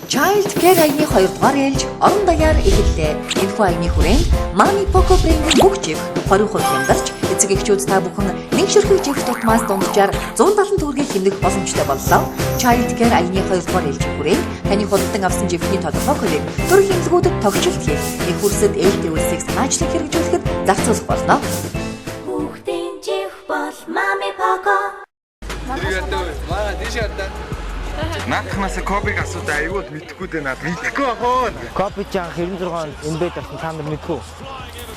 Child Care аяны 2 дугаар ээлж орон даяар эхэллээ. Энэхүү аяны хүрээнд Mami Poco брэндийн бүх жих 20% хямдарч эцэг эхчүүд та бүхэн нэг ширхэг жих тутмаас дунджаар 170 төгрөгийг хэмнэх боломжтой боллоо. Child Care аяны 2 дугаар ээлжийн хүрээнд таны худалдан авсан жихний тодорхой хувийг төр хэмжлэгүүдэд тогтчлт хийх. Энэ хүрсэд ээлжийн үлсийг санаачлаг хэрэгжүүлэхэд зарцуулах болно. Хүүхдийн жих бол Mami Poco. Манай дишэрдэ. Наахнаас копиг асуудаа аюул мэдхгүй дээ наад. Мэдхгүй ахоо. Копи чан 96 онд энэ бед авсан та нар мэдгүй.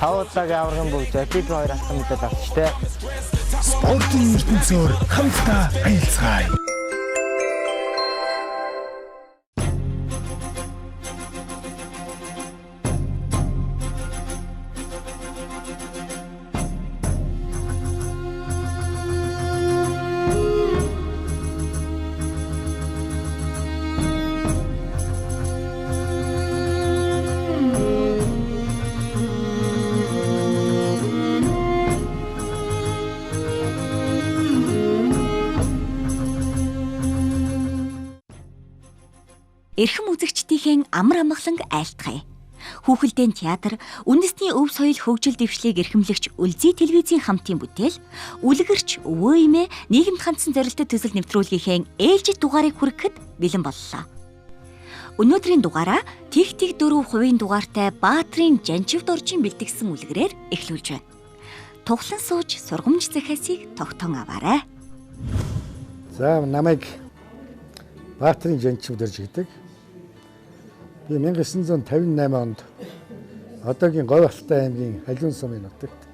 5 удаагийн аврагын бүгд Жакид 2 авсан мэдээд авчтэй. Спортын ертөнцөөр хамтдаа аялцгаая. Эрхэм үзэгчдийн амар амгаланг айлтгая. Хүүхэлдэйн театр, үндэсний өв соёл хөгжил дэвшлиг эрхэмлэгч Үлзий телевизийн хамтын бүтээл, үлгэрч өвөө эмээ нийгэмд хандсан зорилттой төсөл нэвтрүүлгийнхээ ээлжид дугаарыг хүрэхэд бэлэн боллоо. Өнөөдрийн дугаараа Тэг 4% дугаартай Баатрин Жанчив доржийн бэлтгэсэн үлгэрээр эхлүүлж байна. Туглан сууж сургамж захиасыг тогтоон аваарай. За намайг Баатрин Жанчив дорж гэдэг. Би 1958 онд одоогийн Говь Алтай аймгийн Халиун сумын нутагт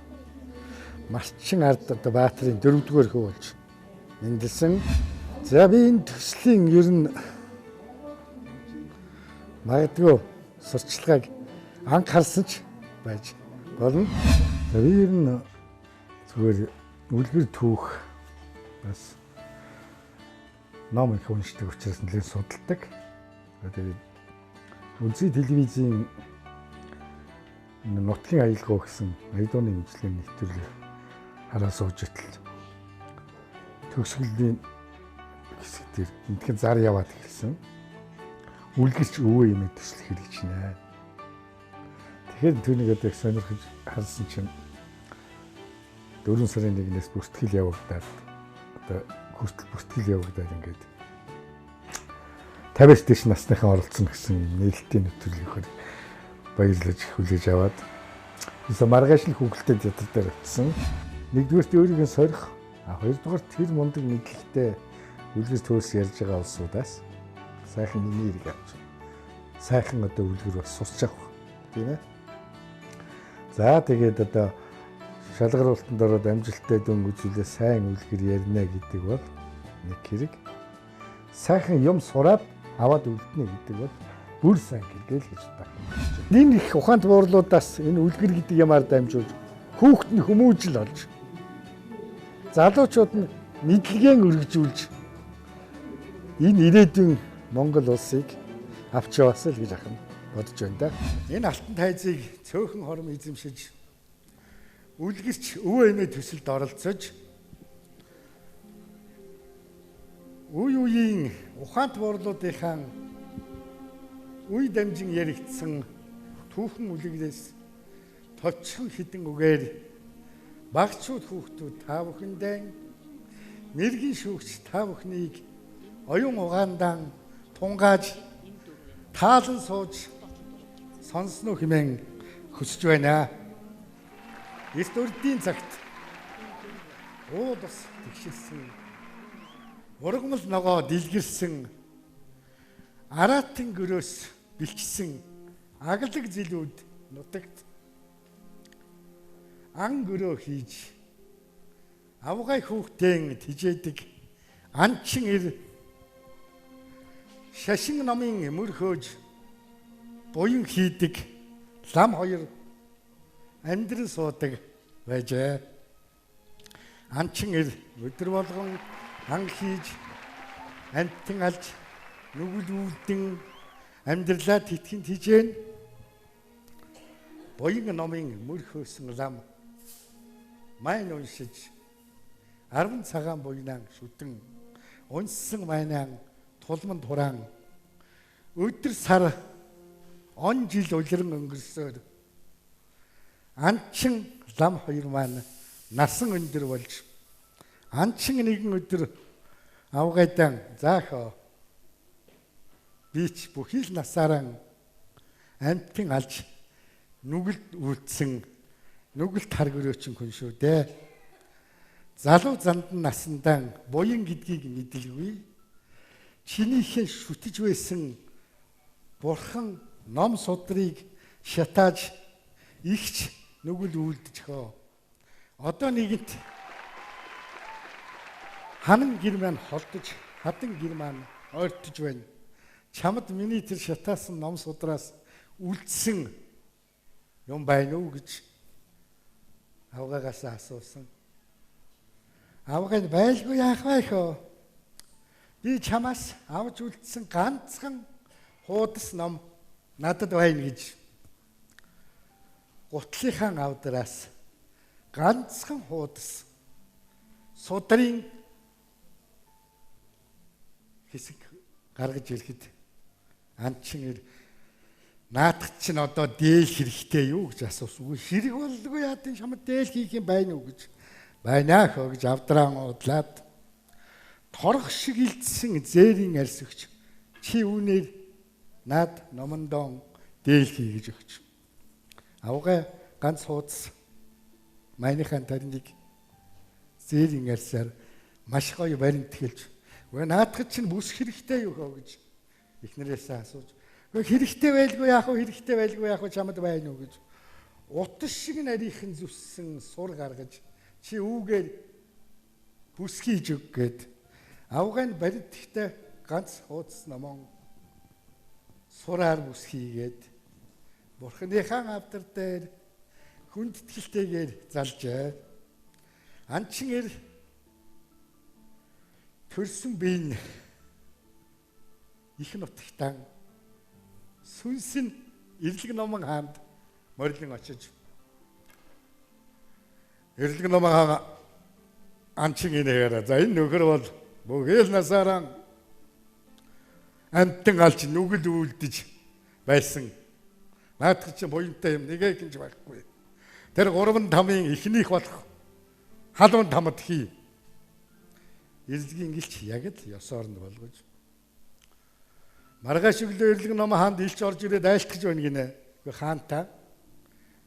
Малчин ард Баатрин 4-р хөв болж мэндэлсэн. За би энэ төслийн ер нь магадгүй сурчлагыг анхаарсан ч байж болно. За би ер нь зүгээр үлгэр түүх бас ном их уншдаг учраас нэлээд судалдаг. Тэгээд Үлзий телевизийн нутгийн аялгаа гэсэн аялууны мэдлэгийн нэвтрүүлэг хараа сууж итэл төгсгөлийн хэсгээр энтгэн зар яваад эхэлсэн. Үлгэрч өвөө юмээ төслөх хэрэгж байна. Тэгэхээр түүнийг одоо их сонирхож харсан чинь 4 сарын 1-ээс бүртгэл явагдаад одоо хүртэл бүртгэл явагдаад ингээд 50-аас дээш насныхан оролцсон гэсэн нээлтийн нэвтрүүлгээр баярлаж хүлээж аваад маргааш л хүүхэлдэйн театр дээр очсон. Нэгдүгээрт өөрийгөө сорих, хоёрдугаарт тэр мундаг мэдлэгтэй үлгэр төөс ярьж байгаа улсуудаас сайхан миний хэрэг авч сайхан одоо үлгэр бас сурч авах тийм ээ. За тэгээд одоо шалгар уултанд ороод амжилттай дүн үзүүлээ сайн үлгэр ярина гэдэг бол нэг хэрэг. Сайхан юм сураад аваад үлдэнэ гэдэг бол бүр сайн гэргээл гэж байна. Энэ их ухаант буурлуудаас энэ үлгэр гэдэг ямаар дамжуулж хүүхэд нь хүмүүжил олж залуучууд нь мэдлэгээ өргөжүүлж энэ ирээдүйн Монгол улсыг авч яваасаа л гэж ахна бодож байна да. Энэ алтан тайзыг цөөхөн хором эзэмшиж үлгэрч өвөө эмээ төсөлд оролцож үе үеийн ухаант буурлуудынхаа үе дамжин яригдсан түүхэн үлгэрээс товчхон хідэн үгээр багцууд хүүхдүүд та бүхэндээ мэргийн шүүгч та бүхнийг оюун угаандаа тунгааж таалан сууж сонсноо хэмээн хүсэж байна. Эрт урдийн цагт ууд бас тэгшилсэн ургамал ногоо дэлгэрсэн араатан гөрөөс бэлчсэн аглаг зилүүд нутагт ан гөрөө хийж авгай хүүхдэн тижээдэг анчин ир шашин номын мөрхөөж буян хийдэг лам хоёр амьдран суудаг байжээ. Анчин ир өдөр болгон ан хийж амтан алж нүгэл үлдэн амьдралаа тэтгэн тижээн буян номын мөрхөөсөн лам майн уншиж 10 цагаан буйнаа шүтэн унссан майнаа тулман тураан өдөр сар он жил улиран өнгөрсөөр анчин лам хоёр маань насан өндөр болж анчин нэгэн өдөр авгайдан заахаа бич бүхий л насаараа амтын алж нүгэлд үлдсэн нүгэлт харгөрөөчин хүн шүү дээ. Залуу зандан насандаа буян гэдгийг мэдэлгүй. Чинийхэн шүтэж байсан бурхан ном судрыг шатааж ихч нүгэл үлдэж хөө. Одоо нэгэнт ханан гэр маань холдож хадан гэр маань ойртож байна. Чамд миний тэр шатаасан ном судраас үлдсэн юм байна уу гэж авгаагаас асуусан. Авгаад байлгүй яах вэ хөө? Би чамаас авч үлдсэн ганцхан хуудас ном надад байна гэж. Гутлынхаа авдраас ганцхан хуудас судрын хэсэг гаргаж ирэхэд анчин наадах чинь одоо дээл хэрэгтэй юу гэж асуусан. Хэрэг болдгүй яадын чамд дээл хийх юм байна уу гэж. Байна хөө гэж авдраа удлаад торох шиг илдсэн зээрийн арьсөгч чи үүнээр над номондон дээл хий гэж өгч. Авгаа ганц хуудас майныхан тариныг зээрийн арьсаар маш гоё баримт хэлж. Өө наадах чинь бүс хэрэгтэй юу хөө гэж эхнэрээс асууж. Хэрэгтэй байлгүй яах вэ? Хэрэгтэй байлгүй яах вэ? Чамд байна уу гэж. Утас шиг нарийнхан зүссэн сур гаргаж чи үүгээр бүс хийж өг гээд авгаан баримттай ганц хуудас номон сураар бүс хийгээд бурхныхаа авдар дээр хүндэтгэлтэйгээр залжээ. Анчинэр төрсөн биеийн их нутагтан сүнсэн эрлэг номон хаанд морилон очиж эрлэг номон хаан анчин инеера за энэ нөхөр бол бүхэл насаараа амтан алж нүгэл үлдэж байсан. Наадах чинь буянтай юм нэгэ гинж байхгүй. Тэр 3-5-ын эхнийх болох халуун тамад хий. Эрлэгийн гэлч яг л ёсоорнд болгож. Маргааш өглөө эрлэг номон хаанд илч орж ирээд айлтгаж байна гинэ. Хаантаа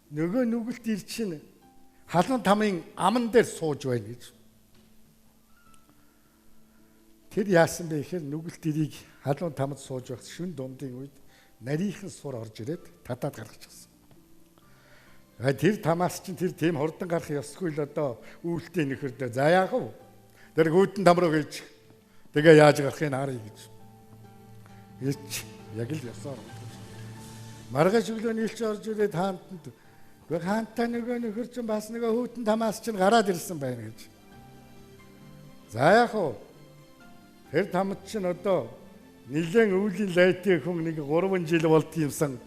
нөгөө нүгэлт ир чинь халуун тамын аман дээр сууж байна гэж. Тэр яасан бэ гэхээр нүгэлт ирийг халуун тамд сууж байх шүн дундын үед нарийнхан сур орж ирээд татаад гаргачихсан. Тэр тамаас чинь тэр тийм хурдан гарах ёсгүй л одоо үүлтэй нөхөрдөө за яах вэ? Тэр гүйтэн там руу гэж тэгээ яаж гарахыг харъя гэж. Илч яг л ёсоор. Маргааш өглөө нийлж орж ирээд хаантанд гүй хаантаа нөгөө нөхөр чинь бас нөгөө хүүтэн тамаас чинь гараад ирсэн байна гэж. За яах вэ? Тэр тамд чинь одоо нэлээд өвлийн лайтын хүн нэг 3 жил болд юмсан.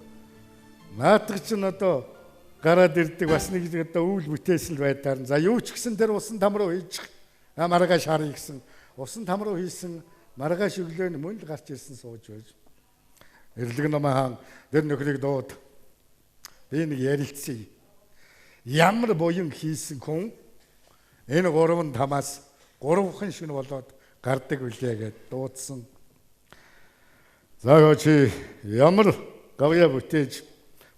Наадах чинь одоо гараад ирдэг бас нэг одоо үйл бүтээсэн л байдаар. За юу ч гэсэн тэр усан там руу хийчих. Маргааш харъя гэсэн. Усан там руу хийсэн маргааш өглөө нь мөн л гарч ирсэн сууж байж. Эрлэг номон хаан тэр нөхрийг дууд. Би нэг ярилцъя. Ямар буян хийсэн хүн энэ 3 тамаас 3хан шөнө болоод гардаг үлээ гэд дуудсан. За чи ямар гавья бүтээж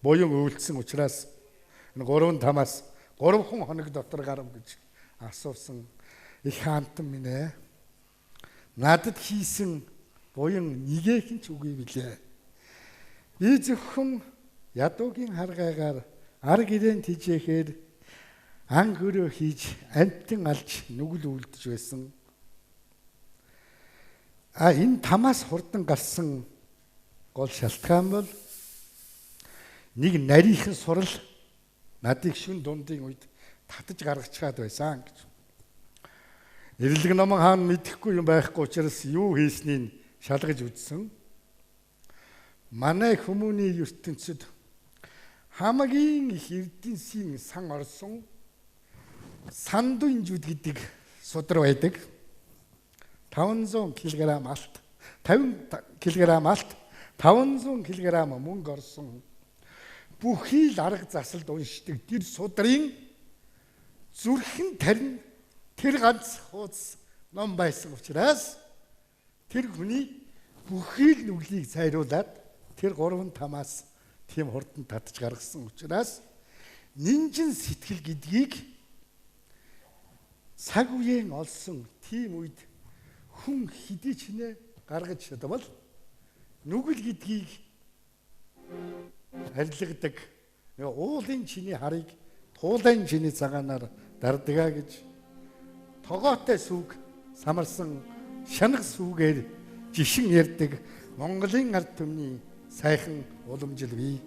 буян үйлдсэн учраас энэ 3 тамаас 3 хоног дотор гарав гэж асуусан. Их хаантан минь ээ. Надад хийсэн буян нэгэхэн ч үгүй билээ. Би зөвхөн ядуугийн харгаагаар ар гэрэн тижээхээр ан хөрөө хийж амтан алж нүгэл үлдэж байсан. Энэ тамаас хурдан гарсан гол шалтгаан бол нэг нарийнхан сурал надыг шүн дундын үед татаж гаргачаад байсан гэж. Эрлэг номон хаан мэдэхгүй юм байхгүй учраас юу хийснийг шалгаж үзсэн. Манай хүмүүний ертөнцид хамгийн их эрдэнсийн сан орсон сандуинжууд гэдэг судар байдаг. 500 кг алт, 50 кг алт, 500 кг мөнгө орсон бүхий л арга засалд уншдаг тэр судрын зүрхэн тарин тэр ганц хуудас ном байсан учраас тэр хүний бүхий л нүглийг сайруулад тэр 3-5-аас тийм хурдан татж гаргасан учраас нинжин сэтгэл гэдгийг цаг үеийн олсон тийм үед хүн хэдий ч нэ гаргаж чадвал нүгэл гэдгийг харилгадаг уулын чиний харыг туулайн чиний цагаанаар дардгаа гэж тогоотой сүг самарсан шанах сүгээр жишин ярьдаг Монголын ард түмний сайхан уламжил бий.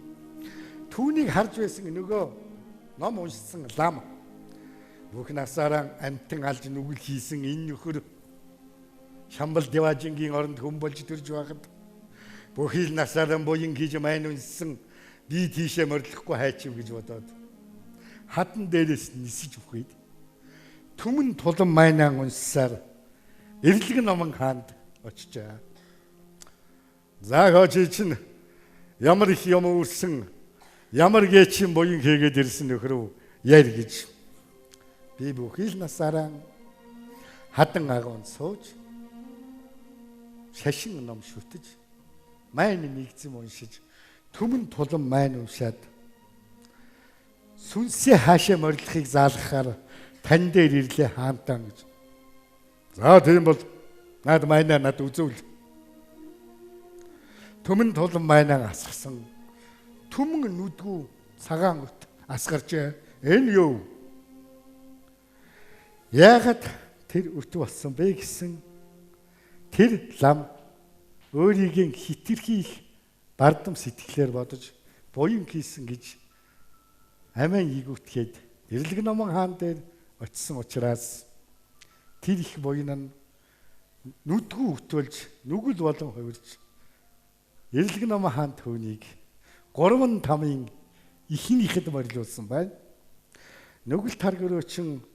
Түүнийг харж байсан нөгөө ном уншсан лам бүх насаараа амтан алж нүгэл хийсэн энэ нөхөр Шамбал Деважингийн оронд хүн болж төрж байхад бүхий л насаараа буян хийж майн унссан би тийшээ морилохгүй хайчив гэж бодоод хатан дээрээс нисэж бүхийд түмэн тулан майнаа унссаар эрлэг номон хаанд очижээ. За хожи чинь ямар их юм үрсэн ямар гээчин буян хийгээд ирсэн нөхрөө яар гэж би бүхий л насаараа хатан агуун сууж шашин ном шүтэж майн нэгзэм уншиж түмэн тулан майн уншаад сүнсээ хаашаа морилохыг заалгахаар тань дээр ирлээ хаантаа гэж. За тийм бол над майнаа над үзүүл. Түмэн тулан майнаа асгасан түмэн нүдгүү цагаан ут асгарч энэ юу? Яагаад тэр ут болсон бэ гэсэн тэр лам өөрийн хитрхийх бардам сэтгэлээр бодож буян хийсэн гэж амин игүүтгээд эрлэг номон хаан дээр очисон учраас тэр их буян нь нүдгүү өтөлж нүгэл болон хувирж эрлэг номон хаан түүнийг 3-5-ын ихнийхэд морилуулсан байна. Нүгэл таргөрөөчин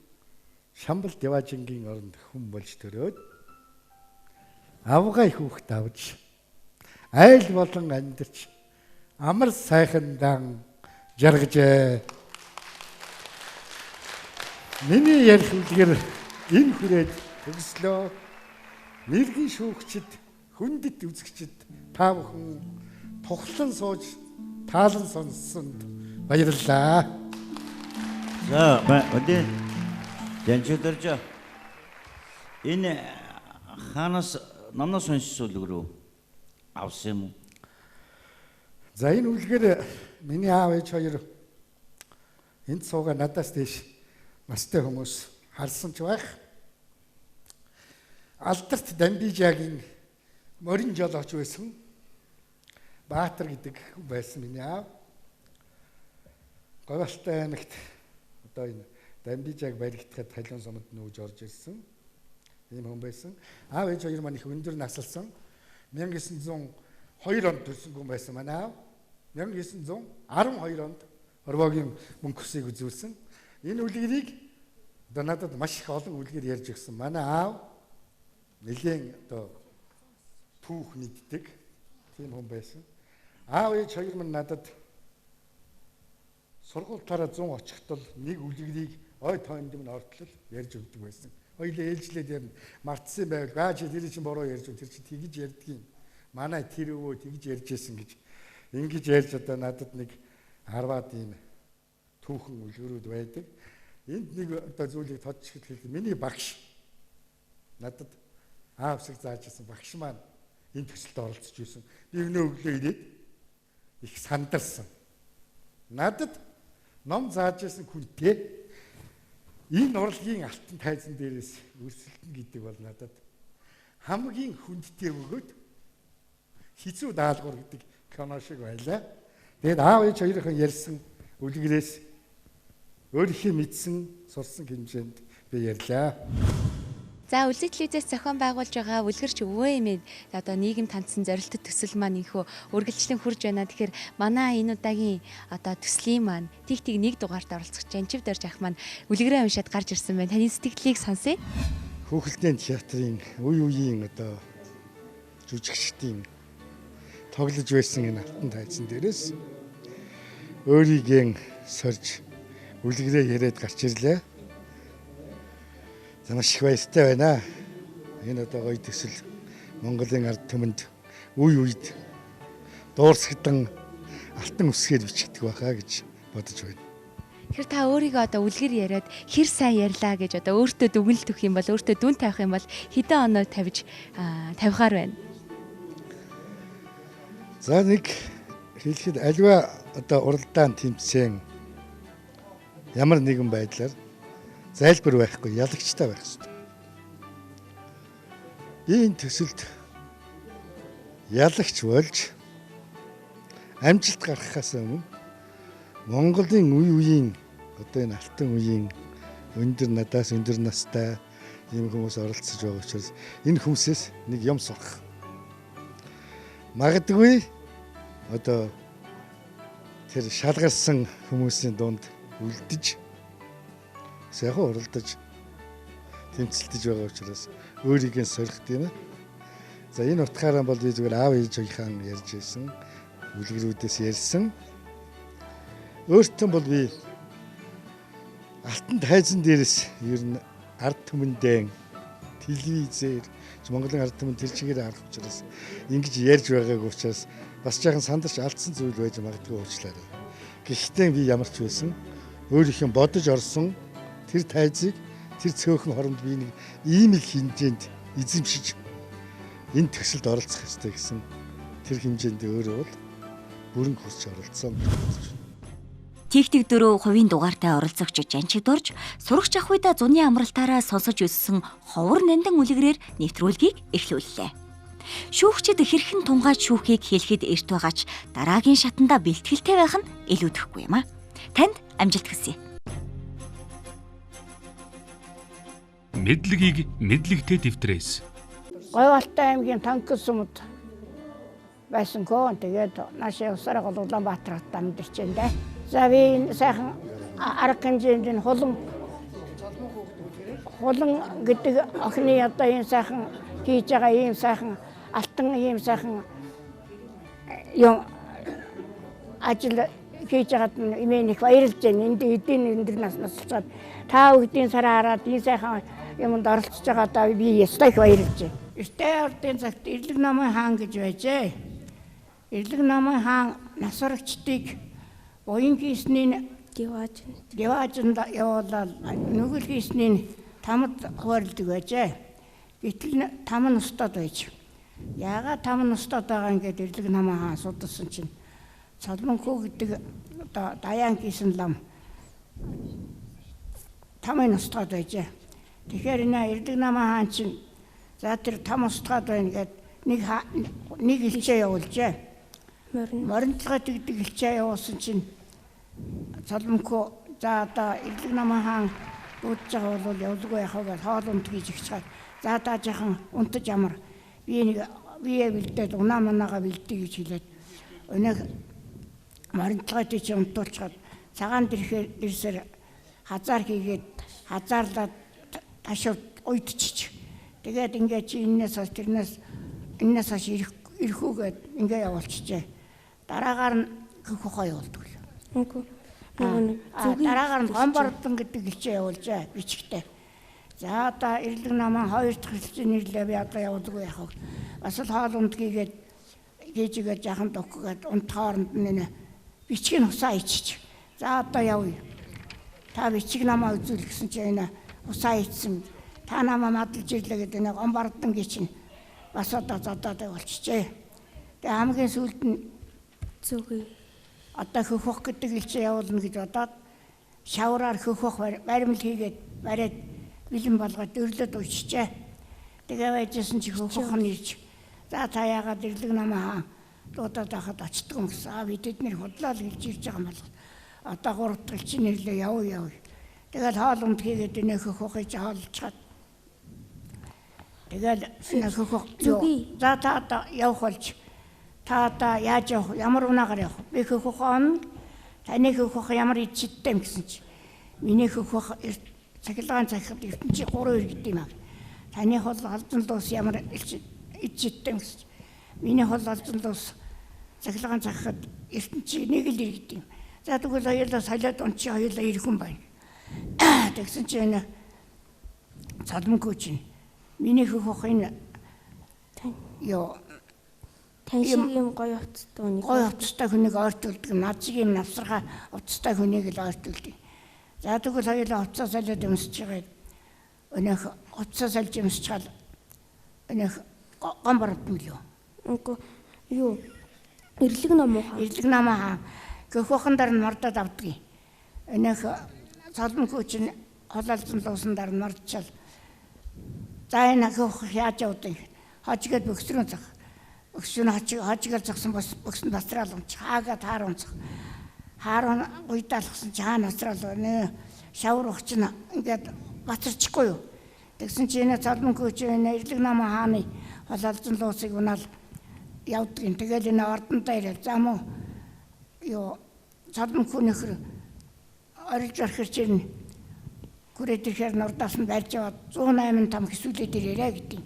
Шамбал Деважингийн оронд хүн болж төрөөд авгай хүүхэд авч айл болон амьдарч амар сайхандан жаргажээ. Миний ярих үлгэр энэ хүрээд төгслөө. Мэргийн шүүгчд, хүндэт үзэгчд та бүхэн тухлан сууж таалан сонссонд баярлалаа. За өдөө янчдэрж энэ ханаас намнаас уншсан үлгэр авсан юм уу? За энэ үлгэр миний аав ээж хоёр энд сууга надаас дэш настай хүмүүс харсан ч байх. Алдарт Дамбижагийн морин жолооч байсан Баатар гэдэг хүн байсан миний аав. Говьалтай аймагт одоо энэ Дамбижааг баригдахад талиун суманд нүүж орж ирсэн. Ийм хүн байсан. Аав ээж хоёр маань их өндөр насалсан. 1902 онд төрсөн хүн байсан манай аав. 1912 онд Орвогийн мөнгө хөсийг үзүүлсэн. Энэ үлгэрийг одоо надад маш их олон үлгэр ярьж өгсөн. Манай аав нэлээд одоо түүх мэддэг тийм хүн байсан. Аав ээж хоёр маань надад сургуультаараа 100 очихтол нэг үлгэрийг ой тоонд минь ортол ярьж өгдөг байсан. Хоёулаа ээлжлээд ярина. Мартсан байвал чи тэр чинь буруу ярьж өг тэр чи тэгж ярьдгийн. Манай тэр өвөө тэгж ярьжсэн гэж. Ингэж ярьж одоо надад нэг 10-аад ийм түүхэн үлгэрүүд байдаг. Энд нэг одоо зүйлийг тодчиход хэлээ. Миний багш надад аавсаг зааж ирсэн багш маань энэ төсөлд оролцож ирсэн. Би өнөө өглөө ирээд их сандарсан. Надад ном зааж ирсэн хүнтэй энэ урлагийн алтан тайзан дээрээс өрсөлдөн гэдэг бол надад хамгийн хүндтэй өгөөд хизүү даалгавар гэдэг кино шиг байлаа. Тэгээд аав ээж хоёрын ярьсан үлгэрээс өөрийнхөө мэдсэн сурсан хэмжээнд би ярьлаа. За үлзий телевизээс зохион байгуулж байгаа үлгэрч өвөө эмээ одоо нийгэм танцсан зорилттой төсөл маань инхүү үргэлжлэн хурж байна. Тэгэхээр манай энэ удаагийн одоо төслийн маань тийг нэг дугаарт оролцож Жанчив дорж ах маань үлгэрээ уншаад гарч ирсэн байна. Таны сэтгэлийг сонсъё. Хүүхэлдэйн театрын үе үеийн одоо жүжигчдийн тоглож байсан энэ алтан тайзан дээрээс өөрийгөө сорж үлгэрээ яриад гарч ирлээ. За маш их баяртай байна. Энэ одоо гоё төсөл Монголын ард түмэнд үе үед дуурсагдан алтан үсгээр бичигдэх байхаа гэж бодож байна. Тэгэхээр та өөрийгөө одоо үлгэр яриад хэр сайн ярьлаа гэж одоо өөртөө дүгнэлт өгөх юм бол өөртөө дүн тавих юм бол хэдэн оноо тавихаар байна. За нэг хэлэхэд альва одоо уралдаан тэмцээн ямар нэгэн байдлаар зайлбар байхгүй ялагчтай байх хэрэгтэй. Энэ төсөлд ялагч болж амжилт гаргахаас өмнө Монголын үе үеийн одоо энэ алтан үеийн өндөр надаас өндөр настай ийм хүмүүс оролцож байгаа учраас энэ хүмүүсээс нэг юм сурах. Магадгүй одоо тэр шалгарсан хүмүүсийн дунд үлдэж сайхан уралдаж тэмцэлтэж байгаа учраас өөрийгөө сорих тийм ээ. За энэ утгаараа бол би зүгээр аав ээжийнхаа ярьж байсан үлгэрүүдээс ярьсан. Өөртөө бол би алтан тайзан дээрээс ер нь ард түмэндээ телевизээр Монголын ард түмэнд тэр чигээр харах учраас ингэж ярьж байгааг учраас бас жаахан сандарч алдсан зүйл байж магадгүй уучлаарай. Гэхдээ би ямар ч байсан өөрийнхөө бодож орсон тэр тайзыг тэр цөөхөн хоронд би нэг ийм л хэмжээнд эзэмшиж энэ төсөлд оролцох ёстой гэсэн тэр хэмжээнд өөрөө бол бүрэн хүсч оролцсон. Тэгтэг 4% дугаартай оролцогч Жанчид Дорж сурагч ах үедээ зуны амралтаараа сонсож өссөн ховор нандин үлгэрээр нэвтрүүлгийг эхлүүллээ. Шүүгчид хэрхэн тунгааж шүүхийг хэлэхэд эрт байгаач дараагийн шатанда бэлтгэлтэй байх нь илүүдэхгүй юм а. Танд амжилт хүсье. Мэдлэгийг мэдлэгтэй дэвтрээс. Говьалтай аймгийн Танкил сумд байсан гоо. Тэгээд наашаа усараа Улаанбаатар хотод амьдарч байна да. За би сайхан арга хэмжээнд хулан гэдэг охины одоо ийм сайхан хийж байгаа ийм сайхан алтан ийм сайхан юм ажил хийж байгаад имэн их баярлж байна. Энд эдийн өндөр насцаад та бүгдийн сараа хараад ийм сайхан юмд оролцож байгаадаа би ястай их баярлж байна. Эртний ардын цагт Эрлэг намын хаан гэж байжээ. Эрлэг намын хаан насварагчдыг буян хийсний Геваажинд явуулаад нүгэл хийсний тамд хуваарлдаг байжээ. Гэтэл там нь устдад байж. Яагаад там нь устдад байгаа ингээд Эрлэг намын хаан судалсан чинь Цолмонхоо гэдэг одоо даяан хийсэн лам тамын устдад байжээ. Тэгэхээр энэ Эрлэг намын хаан чинь за тэр там устдад байна гэд нэг илчээ явуулжээ. Моринцгой гэдэг илчээ явуулсан чинь Цолмонхоо за одоо Эрлэг намын хаан дуудаж байгаа бол явуулгүй яхаа гэж хоол унд хийж ихчаад за та жахан унтаж амар бие бэлдээд унаа манаага бэлдээ гэж хэлээд өнөө моринцгой тийч унтуулчихад цагаан дэрсээр хазаар хийгээд хазаарлаад ташив уйдчих. Тэгээд ингээд чи энэс хойш ирэхүүгээд ингээ явуулчихжээ. Дараагаар нь хөхөө явуулдаг. Үгүй. Дараагаар нь гомбордон гэдэг илчээ явуулжээ бичгтээ. За одоо Эрлэг намын 2 дахь илчээ нэрлээ би одоо явуулгүй яах вэ? Бас л хоол унд хийжгээд жахан дөхгээд унт хооронд нэ бичгийн усаа иччих. За одоо явъя. Та бичиг намаа үзүүл гэсэн чинь энэ усаа ичсэн. Та намаа мадалж ирлээ гэдэг нэг гомбордон чинь бас одоо зодоод явуулчихжээ. Тэгээ хамгийн сүүлд нь зүгий одоо хөхөх гэдэг илчээ явуулна гэж бодоод шавраар хөхөх баримл хийгээд бариад бэлэн болгоод дөрлөд уучжээ. Тэгээ байжсэн чи хөхөх нь ирж за та яагаад Эрлэг намаа хаан дуудаад байхад очтгоо гэсэн. Би тэднийг худлаа л хэлж ирж байгаа юм бол одоо 3 дахь чи нэрлээ яв. Тэгээд хоол унд хийгээд энэ хөхөхийг хоолцоод тэгэл хөхөх за та явах болж та одоо яаж явах ямар унаагаар явах би хөхөх он таны хөхөх ямар ичтэй юм гэсэн чи миний хөхөх цахилгаан цахилт ертөнцийн 3 иргэд юм аа таны хол алдан луус ямар ичтэй юм гэсэн чи миний хол алдан луус цахилгаан цахахад ертөнцийн нэг л иргэдэг юм. За тэгвэл хоёулаа солиод унчи хоёулаа ирэх хүн байна. Тэгсэн чинь цалмгүй чинь миний хөх хохын ёо таньшиг юм гоё хувцастай хүнийг гоё хувцастай хүнийг ойртуулдаг, нацгийн навсархаа хувцастай хүнийг л ойртуулдаг. За тэгвэл хоёулаа хувцас солиод өмсөж байгаа. Өнөөх хувцас сольж өмсчихэл өнөөх гом барагдсан л юу? Үгүй юу? Ирлэг ном уу? Ирлэг ном аа. Гөхөөхөн дараа нь мордод авдгийг. Өнөөх цалмгүй чинь холалцсан луусан дараа нь мордчихал. За энэ гөхөх яаж явдаг? Хожигод бөксрөн зах. Бөксрөн хожигод загсан бөксөнд басраал унчих. Хаагаад хаар унчих. Хаар уйдаалгсан чаа насраал нэ шавар өгч нь ингээд бацарчихгүй юу. Тэгсэн чи энэ цалмгүй чинь энэ ирлэг ном хааны холалцсан луусыг унаал явдаг юм. Тэгэл энэ ордонтой ирэл зам уу юу цалмгүй нөхөр орж орхир чинь хүрээд ирэхээр нурдаас нь барьж аваад 108 там хэсүүлээд ирээрэй гэдэг.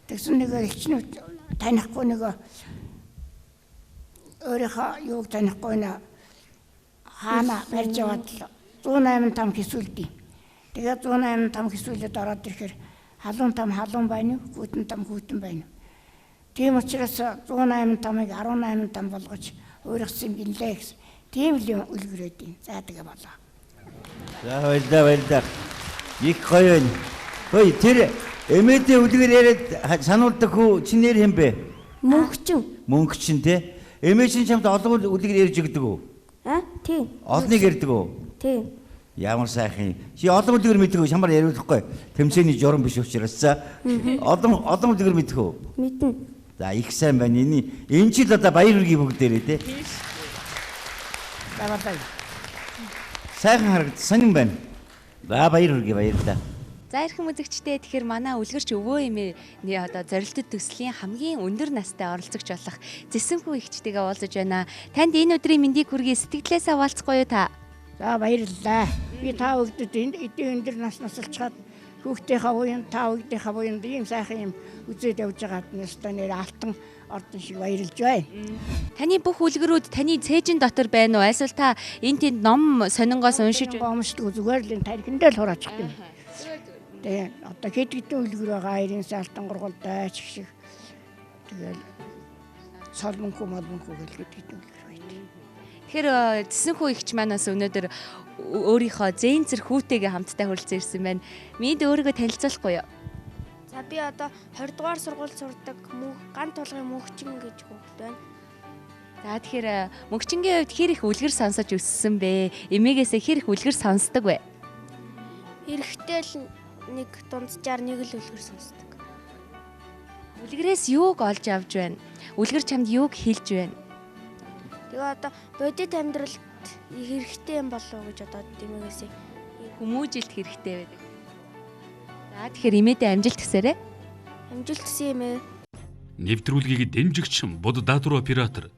Тэгсэн нэг элчнүүд танихгүй нэг өөрийнхөө юуг танихгүй нэ хаана барьж аваад 108 там хэсүүлдэг. Тэгээд 108 там хэсүүлээд ороод ирэхээр халуун там халуун байна уу? Хүйтэн там хүйтэн байна уу? Тийм учраас 108 тамыг 18 там болгож өөрөгсөн бинлээ гэсэн. Тийм л юм үлгэрээд юм. За тэгээ болоо. За баярлалаа. Их гоё байна. Хөөе тэр эмээдээ үлгэр яриад сануулдаг хүү чи нэр хэм бэ? Мөнгөчин. Мөнгөчин те. Эмээ чинь чамд олон үлгэр ярьж өгдөг үү? Тийм. Олныг ярьдаг үү? Тийм. Ямар сайхан. Чи олон үлгэр мэддэг үү? Чамаар яриулахгүй. Тэмцээний журам биш учраас за. Олон үлгэр мэддэг үү? Мэднэ. За их сайн байна. Энэ жил одоо баяр үргийн бүгд дээрээ те. Сайхан харагдсан юм байна. Баяр үргээ баярлалаа. За эрхэм үзэгчдээ тэгэхээр манай үлгэрч өвөө эмээ одоо зорилттой төслийн хамгийн өндөр настай оролцогч болох Зэсэнхүү ихчтэйгээ уулзаж байна. Танд энэ өдрийн мэндийг хүргэе, сэтгэлээсээ хаваалцахгүй юу та? За баярлалаа. Би та бүгдэд эдийн өндөр наснаас олцгаад хүүхдийнхээ уян та бүгдийнхээ уянд ийм сайхан юм үзээд явж байгаад нэстэ нэр алтан ордон шиг баярлж байна. Таны бүх үлгэрүүд таны цээжин дотор байна уу? Эсвэл та энэ тэнд ном сонингоос уншиж өмсдөг зүгээр л энэ тархиндээ л хураачих юм. Тэгээ одоо хэд хэдэн үлгэр байгаа 90 салтан гургалтай ч шиг тэгэл солмонхүү малмонхүү гэл хэд хэдэн үлгэр байдаг. Тэгэхээр Зэсэнхүү ихч манаас өнөөдөр өөрийнхөө зээн зэрэг хүүтэйгээ хамтдаа хүрэлцэн ирсэн байна. Минь өөрийгөө танилцуулахгүй юу? За би одоо 20 дугаар сургууль сурдаг ган тулгын мөнхчин гэж хүүхэд байна. За тэгэхээр мөнхчингийн хувьд хэр их үлгэр сонсож өссөн бэ? Эмээгээсээ хэр их үлгэр сонсдог вэ? Эрэхтэй л нэг дунджаар нэг л үлгэр сонсдог. Үлгэрээс юуг олж авч байна? Үлгэр чамд юуг хэлж байна? Тэгээ одоо бодит амьдралд хэрэгтэй юм болов уу гэж одоо эмээгээсээ хүмүүжилт хэрэгтэй байдаг. За тэгэхээр эмээдээ амжилт хүсээрэй. Амжилт хүсье эмээ. Нэвтрүүлгийг дэмжигч Буд даатур оператор.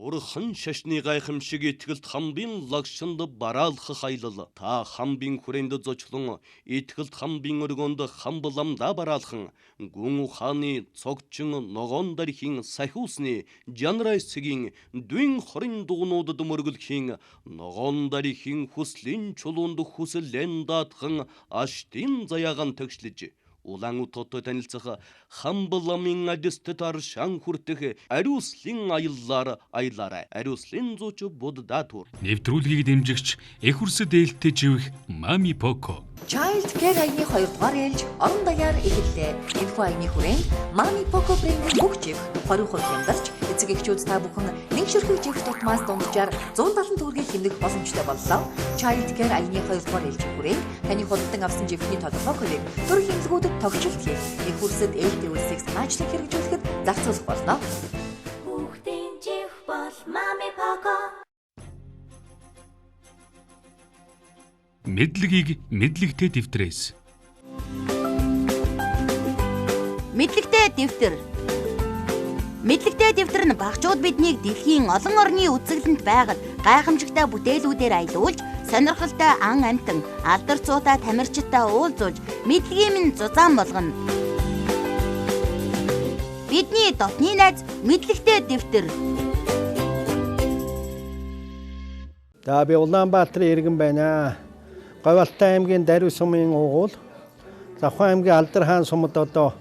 Урхан шашны гайхамшиг итгэлт хамбин лагшинд бараалхах аялал. Та хамбин хүрээнд зочлон итгэлт хамбин өргөнд хамбламда бараалхан. Гүн ухааны цогчин ногоон дархийн сахиусны жанрайсгийн дүн хорин дугнуудад мөргөлхийн ногоон дархийн хүслийн чулуунд хүслэн даатхан аштын заяаган төгшлөж улаан утгатай танилцах хамбламын адистэд аршан хүртэх ариуслын аяллаар ариуслын зууч Буд даатур. Нэвтрүүлгийг дэмжигч эх хүрсэд ээлтэй живэх Mami Poco. Child Care аяны 2 дугаар ээлж орон даяар эхэллээ. Энэхүү аяны хүрээнд Mami Poco брендийн бүх жив, хоригхот хямдарч, эцэг эхчүүд та бүхэн нэг ширхэг жив тутмаас дунджаар 170 төгрөгийг хэмнэх боломжтой боллоо. Child Care аяны 2 дугаар ээлжийн хүрээнд таны худалдан авсан живхний тодорхой хувийг төр хэмлэгүүдэд тогтчлт хийх, эх хүрсэд ээлтэй үлсийг санаачлан хэрэгжүүлэхэд зарцуулах болно. Хүүхдийн жив бол Mami Poco. Мэдлэгийг мэдлэгтэй дэвтрээс. Мэдлэгтэй дэвтэр. Мэдлэгтэй дэвтэр нь багчууд биднийг дэлхийн олон орны үзэсгэлэнт байгаль гайхамшигтай бүтээлүүдээр аялуулж, сонирхолтой ан амтан, алдар цуутай тамирчидтай уулзуулж, мэдлэгийн минь зузаан болгоно. Бидний дотны найз мэдлэгтэй дэвтэр. За би Улаанбаатарын иргэн байна. Говьалтай аймгийн Даруй сумын уугуул. Завхан аймгийн Алдар хаан сумд одоо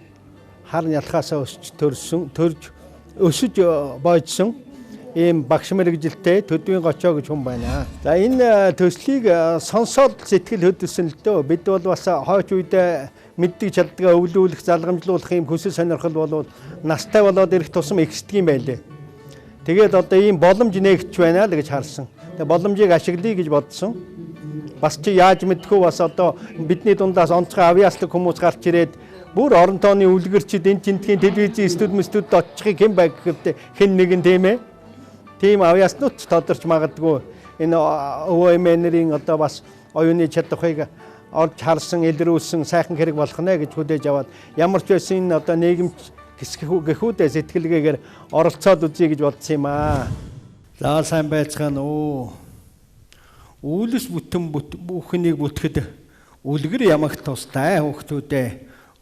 хар нялхаас төрж өсөж бойдсон ийм багш мэрэгжилтэй Төдвийн Гочоо гэж хүн байна. За энэ төслийг сонсоод сэтгэл хөдлөсөн л дөө. Бид бол бас хойч үедээ мэддэг чаддгаа өвлүүлэх, залгамжлуулах ийм хүсэл сонирхол болоод настай болоод ирэх тусам ихсдэг юм байлээ. Тэгээд одоо ийм боломж нээгч байна л гэж харсан. Тэгээд боломжийг ашиглая гэж бодсон. Бас чи яаж мэдхүү бас одоо бидний дундаас онцгой авьяаслаг хүмүүс гарч ирээд бүр орон тооны үлгэрчид энэ тентгийн телевизийн студиуд очихыг хэн байг гэхдээ хэн нэгэн тийм ээ. Тийм авьяаснууд тодорч магадгүй энэ өвөө эмээнэрийн одоо бас оюуны чадварыг орж харсан, илрүүлсэн сайхан хэрэг болох нэ гэж хүлээж аваад ямар ч байсан энэ одоо нийгэмч гэхүүдээ сэтгэлгээгээр оролцоод үзье гэж бодсон юм аа. За сайн байцгаана уу. Үйлс бүтэн бүхнийг бүтгэхэд үлгэр ямагт тустай хүүхдүүдээ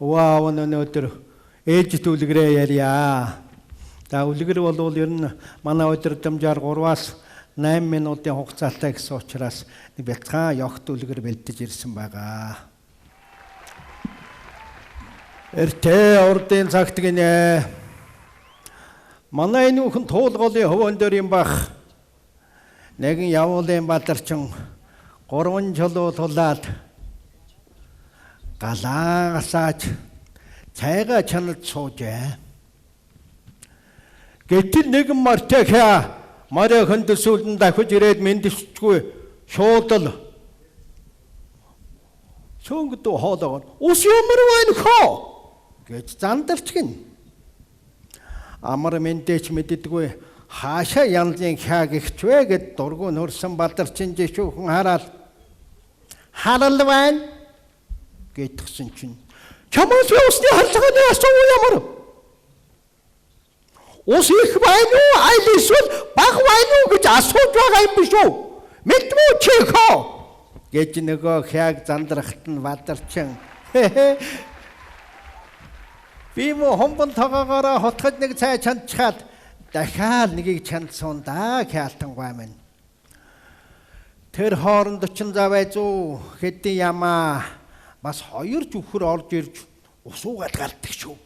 өвөө өнөөдөр ээлжит үлгэрээ ярья. За үлгэр бол ер нь манай удирдамжаар 3-аас 8 минутын хугацаатай гэсэн учраас нэг бяцхан ёгт үлгэр бэлдэж ирсэн байгаа. Эртээ урдын цагт гинэ. Манай энэ хүн туулгын хөвөн дээр юм бах. Нэгэн явуулын бадарчин 3 чулуу тулаад галаа гасааж цайгаа чанад суужээ. Гэтэл нэгэн мартахя марэ хөндөсүүлэн дахиж ирээд мэндчгүй шуудал шонгдоо хоолоор ус ямар байна хоо гэж зандарч гин. Амар мэндэж мэддэггүй хаашаа янзын хяаг ихчвэ гэд дургуун хөрсөн бадарчин жишүүхэн хараад харал байна гэтгсэн чинь чамаас усны харлаганы асуу ямар ус их байна уу айл эсвэл бага байна уу гэж асууж байгаа юм биш үү? Мэдмүү чи хоо гэж нөгөө хяаг зандрахт нь бадарчин. Би мө хомбон тоогоороо хотгож нэг цай чандчаад дахиад нэгийг чандсан да хяалтангай минь. Тэр хооронд ч завай зүү хэдий ямаа бас 2 зүхэр орж ирж усуугаад гардаг шүү.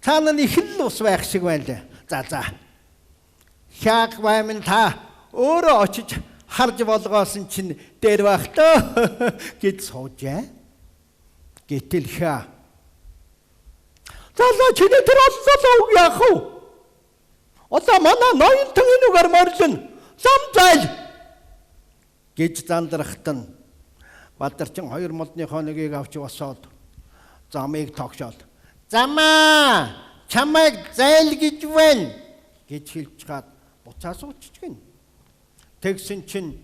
Цаана их л ус байх шиг байна. За. Хяаг баймын та өөрөө очиж харж болгоосон чинь дээр байх тоо гэж суужээ. Гэтэл хаа. За чиний тэр оллоо яах вэ? Одоо манай ноёнтон энүүгээр морлон зам зайл гэж зандрахт нь бадарчин 2 молдныхоо нэгийг авч босоод замыг тогшоод замаа чамайг зайл гэж байна гэж хэлж гад буцаас уучж гин. Тэгсэн чинь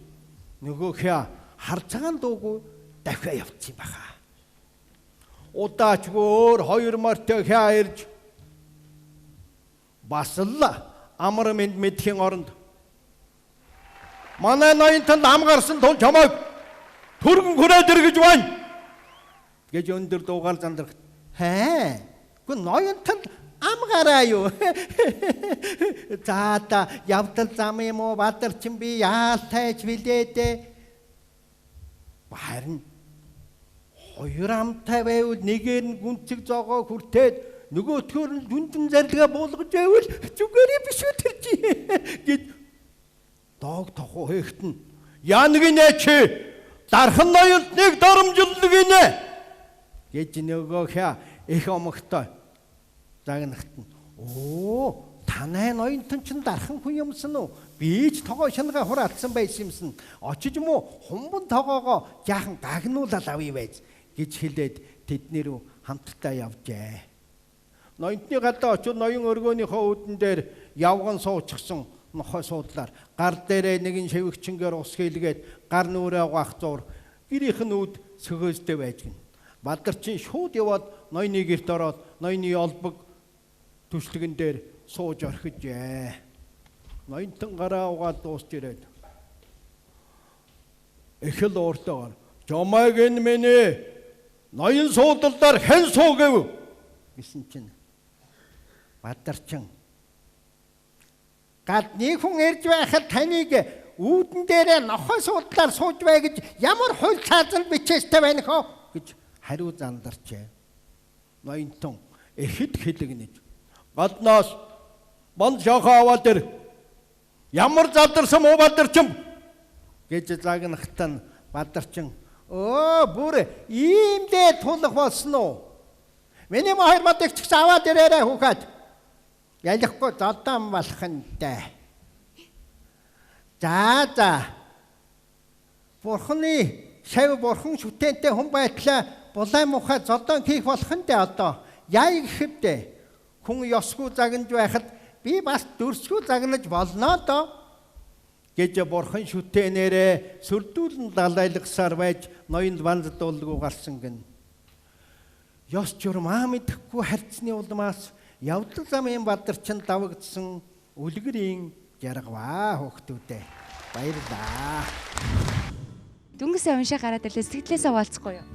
нөгөө хя харцаан дуугүй дахиад явцсан баха. Удаачгүй 2 марта хя ирж бас л амар мэдхийн оронд манай ноёнтон ам гарсан тун чамайг түргэн хүрээд иргэж байна гэж өндөр дуугаар зандрах. Гүн ноёнтон ам гараа юу? За та явтал зам юм уу бадарчин би яалтайч билээд. Харин 2 амтай байвал нэгээр нь гүнцэг зоогоо хүртээд нөгөөтгөр нь дүндэн зарлигаа буулгаж байвал зүгээрээ биш үү тэр чи гэж дог тохоо хэхтэн. Яа нэг нэ чи дархан ноёнтныг доромжлог гинэ гэж нөгөө хя их омогтой загнахт нь танай ноёнтон ч дархан хүн юмсан уу? Би ч тогоо шангаа хураацсан байсан юмсан. Очиж муу хумбан тогоогоо жаахан гагнуулаад авъя байж гэж хэлээд тэдний рүү хамтдаа явжээ. Ноёнтны гадаа очиж ноён өргөөнийхөө үүдэн дээр явган суучихсан нохой суудлаар гар дээрээ нэгэн шивгчингээр ус хийлгээд гар нүрээ угаах зур гэрийнх нь үүд сөхөөстэй байж гин. Бадарчин шууд яваад ноёны герт ороод ноёны олбог түшлэгэн дээр сууж орхижээ. Ноёнтон гараа угаад дуусч ирээд эхэл ууртаагаар "Жомайг энэ минь ноён суудалдаар хэн суугэв?" гэсэн чинь Бадарчин гадны хүн ирж байхад таныг үүдэн дээрээ нохой суудлаар сууж бай гэж ямар хууль цаазанд бичээстэй байна хөө гэж хариу зандарчээ. Ноёнтон эхэд хэлэгнэж гаднаас манд шахаа аваад ир ямар задарсан муу бадарчин гэж загнахтан бадарчин бүр иймдээ тулах болсон уу? Миний хоёр бадагч аваад ирээрээ хүүхэд. Ялахгүй зодон болох нь дээ. За. Бурхны шав бурхан шүтэнтэй хүн байтлаа булай мухай зодон хийх болох нь дээ одоо. Яа гэхэвдээ хүн ёсгүй загнаж байхад би бас дөрсгүй загнаж болно доо. Гэж бурхан шүтэнээрээ сүрдүүлэн далайлагсаар байж ноёнд банз дуулгүй гарсан гин. Ёс журмаа мэдэхгүй харьцны улмаас явдал замын бадарчин давагдсан үлгэрийн жаргаваа хөөхтүүдээ баярлаа. Дүнгийн уншаа гараад ирлээ сэтгэлээсээ хаалцахгүй юу?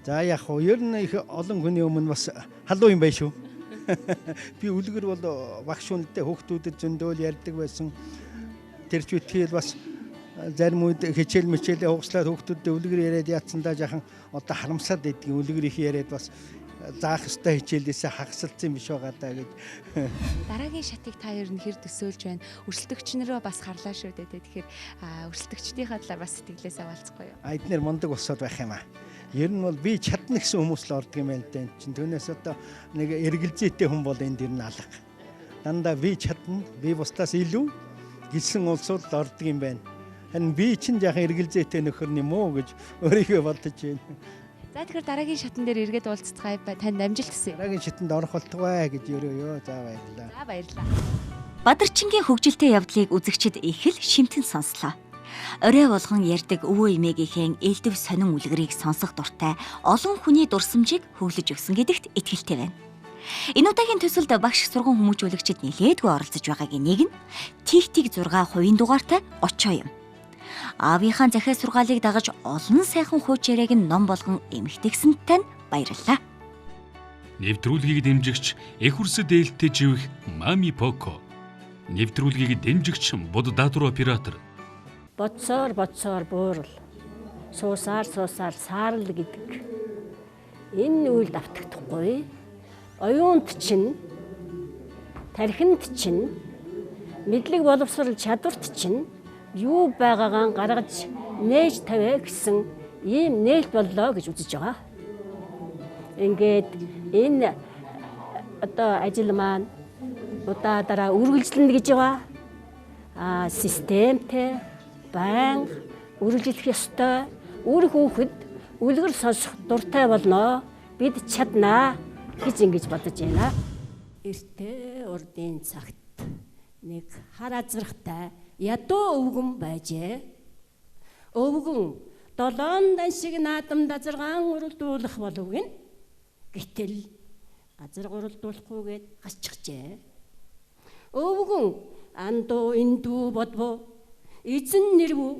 За яг хоо ер нь их олон хүний өмнө бас халуун юм байна шүү. Би үлгэр бол багш үнэтэй хөөхтүүдэд зөндөөл ярьдаг байсан. Тэр ч үтгэл бас зарим үед хичээл мичээлээ хугацлаад хөөхтүүдэд үлгэр яриад яатсандаа жахан одоо харамсаад байдгийг үлгэр их яриад бас заах ёстой хичээлээсээ хагасалцсан биш байгаа даа гэж. Дараагийн шатыг та ер нь хэр төсөөлж байна? Өрсөлдөгч нароо бас харлаа шүү дээ. Тэгэхээр өрсөлдөгчдийнхээ талаар бас сэтгэлээсээ хаалцахгүй юу? Эднэр мундаг босоод байх юм аа. Ер нь бол би чадна гэсэн хүмүүс л ордог юм байна л дээ. Чин түүнээс одоо нэг эргэлзээтэй хүн бол энд ер нь алга. Дандаа би чадна, би бусдаас илүү гэлсэн улсууд л ордог юм байна. Харин би чинь яхан эргэлзээтэй нөхөр юм уу гэж өөрийгөө бодож байна. За тэгэхээр дараагийн шатан дээр эргээд уулзцгаая танд амжилт хүсье. Дараагийн шатанд орох болтугай гэж өрөөё. За баярлалаа. За баярлалаа. Бадарчингийн хөгжилтэй явдлыг үзэгчид их л шимтэн сонслоо. Орой болгон ярьдаг өвөө эмээгийнхээ элдв сонин үлгэрийг сонсох дуртай олон хүний дурсамжийг хөглөж өгсөн гэдэгт итгэлтэй байна. Энэ удаагийн төсөлд багш сургууль хүмүүжүүлэгчид нэлээдгүй оролцож байгаагийн нэг нь Тиг 6 хувийн дугаартай очоо юм. Аавынхаа захиа сургаалыг дагаж олон сайхан хууч яриаг нь ном болгон эмхтэгсэнтэй баярлалаа. Нэвтрүүлгийг дэмжигч эх хүрсэд ээлтэй живэх Мами Поко. Нэвтрүүлгийг дэмжигч Буд даатур оператор. Бодсоор буурал. Суусаар саарл гэдэг. Энэ үйл давтагдахгүй. Оюунд чинь, тархинд чинь, мэдлэг боловсрол чадварт чинь юу байгаагаа гаргаж нээж тавиа гэсэн ийм нээлт боллоо гэж үзэж байгаа. Ингээд энэ одоо ажил маань удаа дараа үргэлжлэнэ гэж байгаа. Системтэй байнга үргэлжлэх ёстой. Үр хүүхэд үлгэр сонсох дуртай болно. Бид чаднаа гэж ингэж бодож байна. Эртээ урдын цагт нэг хар азрахтай ядуу өвгөн байжээ. Өвгөн 7 даншиг наадамд азаргаан уралдуулах болов гин. Гэтэл азар уралдуулахгүйгээд гасчихжээ. Өвгөн андуу индүү бодвоо эзэн нэрвүү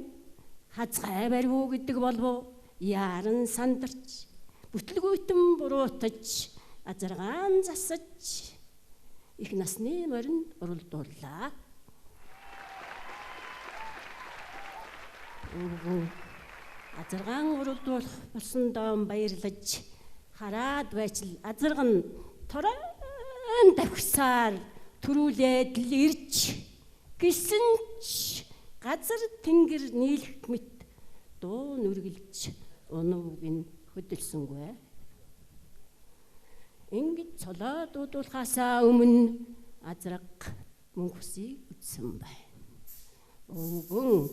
хазгай барьвуу гэдэг болвоо яран сандарч бүтлгүйтэн буруутаж азаргаан засаж их насны моринд уралдууллаа. Азаргаан уралдуулах болсон доом баярлаж хараад байчил азарган торон давхсаар төрүүлээд л ирж гисэн ч газар тэнгэр нийлэх мэт дуу нүргэлж унууг нь хөдөлсөнгүй. Ингэж цолоо дуудуулахаасаа өмнө азраг мөнхсийг үтсэн байна. Өвгөн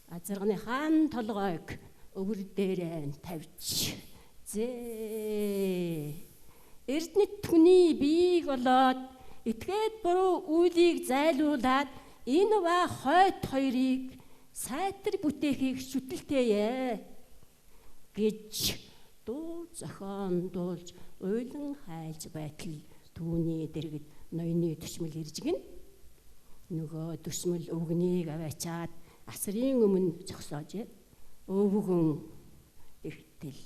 азарганы хаан толгойг өвөр дээрээ тавьж эрдэнэт хүний биеийг болоод этгээд буруу үйлийг зайлуулад энэ ба хойд хоёрыг сайтар бүтээхийг шүтэлтэйе гэж дуу зохион дуулж уйлан хайлж байтал түүний дэргэд ноёны төчмөл ирж гин нөгөө төчмөл өвгнийг аваачаад асрын өмнө зогсоож өвгөн ихтэл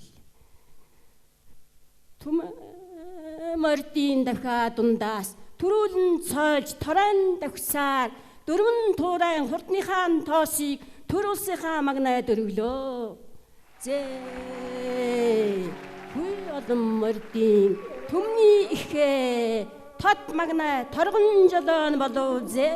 мордийн давхаа дундаас төрүүлэн цойлж торон давхсаар дөрвөн туурайн хурдныхаа тоосыг төр улсынхаа магнайд өргөлөө. Зээ хүй олон мордын түмний ихээ тод магнай торгон жолоон болов зээ.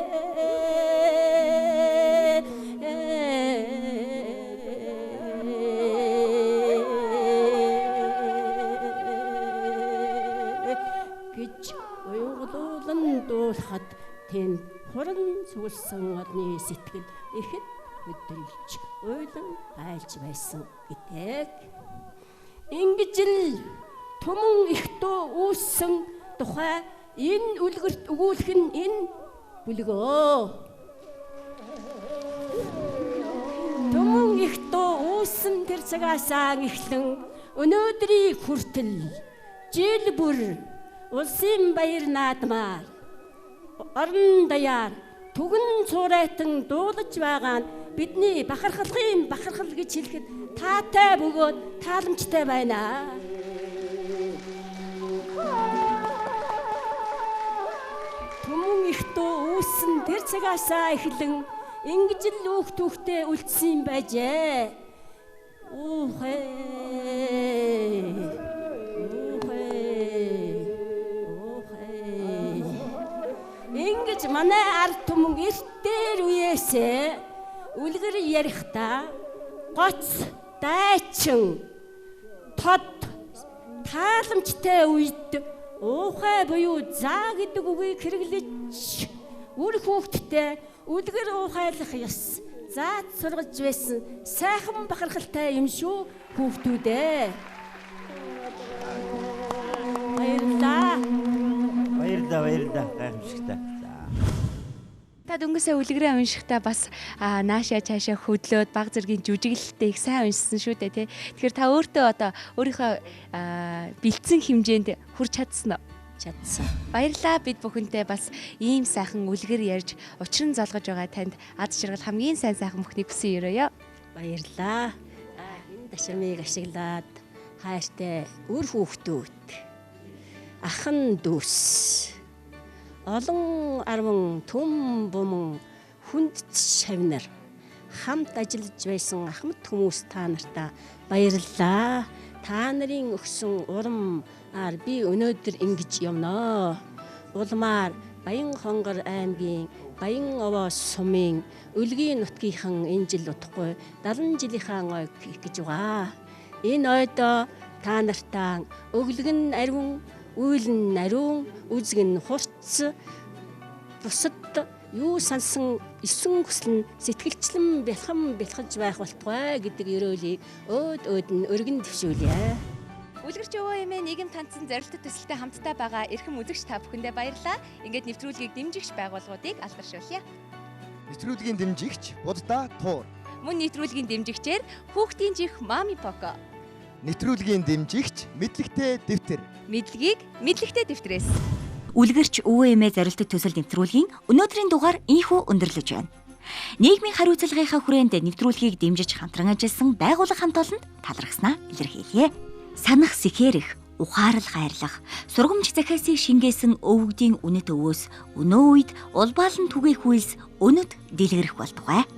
гэж уйгуулан дуулахад тэнд хуран сүгэлсэн одны сэтгэл ихэд хөдөлж уйлан айлж байсан гэдэг. Ингэж л түмэн ихтөө үүссэн тухай энэ үлгэрт өгүүлэх нь энэ бүлгөө. Түмэн ихтөө үүссэн тэр цагаасаа эхлэн өнөөдрийг хүртэл жил бүр улсын баяр наадмаар орон даяар түгэн цуурайтан дуулаж байгаа нь бидний бахархалын бахархал гэж хэлэхэд таатай бөгөөд тааламжтай байна. Түмэн ихтөө үүссэн тэр цагаасаа эхлэн ингэж л өөх түүхтэй үлдсэн байжээ. Ингэж манай ард түмэн эртээр үеэсээ үлгэр ярихдаа гоц дайчин тод тааламжтай үед уухай буюу заа гэдэг үгийг хэрэглэж үр хүүхдтэй үлгэр уухайлах ёс заад сургаж байсан сайхан бахархалтай юм шүү хүүхдүүдээ. Баярлалаа гайхамшигтай. Та дөнгөсөө үлгэрээ уншихтаа бас наашаа цаашаа хөдлөөд баг зэргийн жүжиглэлтэй их сайн уншсан шүү дээ тий. Тэгэхээр та өөртөө одоо өөрийнхөө бэлдсэн хэмжээнд хүрч чадсан уу? Чадсан. Баярлалаа, бид бүхэнтэй бас ийм сайхан үлгэр ярьж учран залгаж байгаа танд аз жаргал хамгийн сайн бүхнийг хүсэн өрөөё. Баярлалаа. Энэ ташрамыг ашиглаад хайртай үр хүүхдүүд ахан дүүс олон арван түм буман хүндч шавнар хамт ажиллаж байсан ахмад хүмүүс та нартаа баярлалаа. Та нарын өгсөн урамаар би өнөөдөр ингэж юмноо. Улмаар Баян Хонгор аймгийн Баян Овоо сумын Өлгийн нутгийнхан энэ жил утгагүй 70 жилийнхаа ойг хийх гэж байгаа. Энэ ойдоо та нартаа өглөгн ариун үйлэн нариун үзгэн хурц бусад юу сансан эсэн хүсэл нь сэтгэлчлэн бэлхэж байх болтугай гэдэг ерөөлийг өөд нь өргөн дэвшүүлье. Үлгэрч өвөө эмээ нийгэм танцсан зорилттой төсөлтэй хамтдаа байгаа эрхэм үзэгч та бүхэндээ баярлалаа. Ингээд нэвтрүүлгийг дэмжигч байгууллагуудыг алдаршуулъя. Нэвтрүүлгийн дэмжигч Будда Туур. Мөн нэвтрүүлгийн дэмжигчээр хүүхдийн жих Mami Poco. Нэвтрүүлгийн дэмжигч Мэдлэгтэй дэвтэр. Мэдлэгийг мэдлэгтэй дэвтрээс. Үлгэрч өвөө эмээ зорилттой төсөл нэвтрүүлгийн өнөөдрийн дугаар ийхүү өндөрлөж байна. Нийгмийн хариуцлагынхаа хүрээнд нэвтрүүлгийг дэмжиж хамтран ажилласан байгууллага хамт олонд талархснаа илэрхийлье. Санах сэхэрэх, ухаарал гайрлах, сургамж захиасыг шингээсэн өвгдийн үнэт өвөөс өнөө үед улбаалан түгээх үйлс өнөд дэлгэрэх болтугай.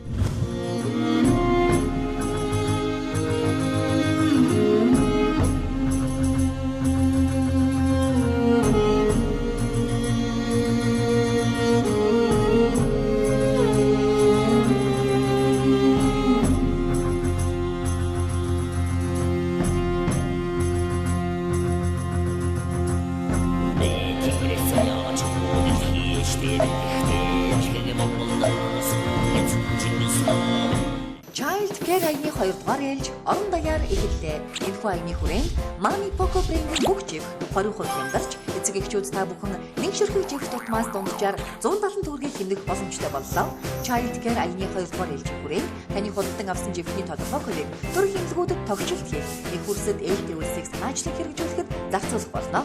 Child Care аяны 2 дугаар ээлж орон даяар эхэллээ. Энэхүү аяны хүрээнд Mami Poco брендийн бүх жив 20 хувь хямдарч эцэг эхчүүд та бүхэн нэг ширхэг жив тутмаас дунджаар 170 төгрөгийг хэмнэх боломжтой боллоо. Child Care аяны 2 дугаар ээлж хүрээнд таны худалдан авсан живхний тодорхой хувийг төрөх хэмжлэгүүдэд тогтчлт хийх, их хүрсэд ээлтэй үлсийг санаачлан хэрэгжүүлэхэд зарцуулах болно.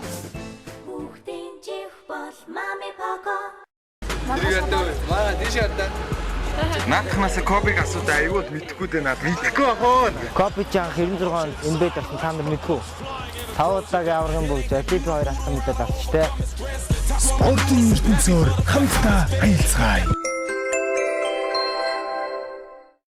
Хүүхдийн жив бол Mami Poco. Манай тийш ядаа. Наадхнаас копиг асуудаа аюул мэдхгүй дээ наад. Мэдхгүй ахоо. Копи чан 96 онд энэ бэд авсан та нар мэдгүй. 5 удаагийн аврагын бүгд Жапид 2 авсан мэдээд авч штэ. Спортын ертөнцөөр хамтдаа аялцгаая.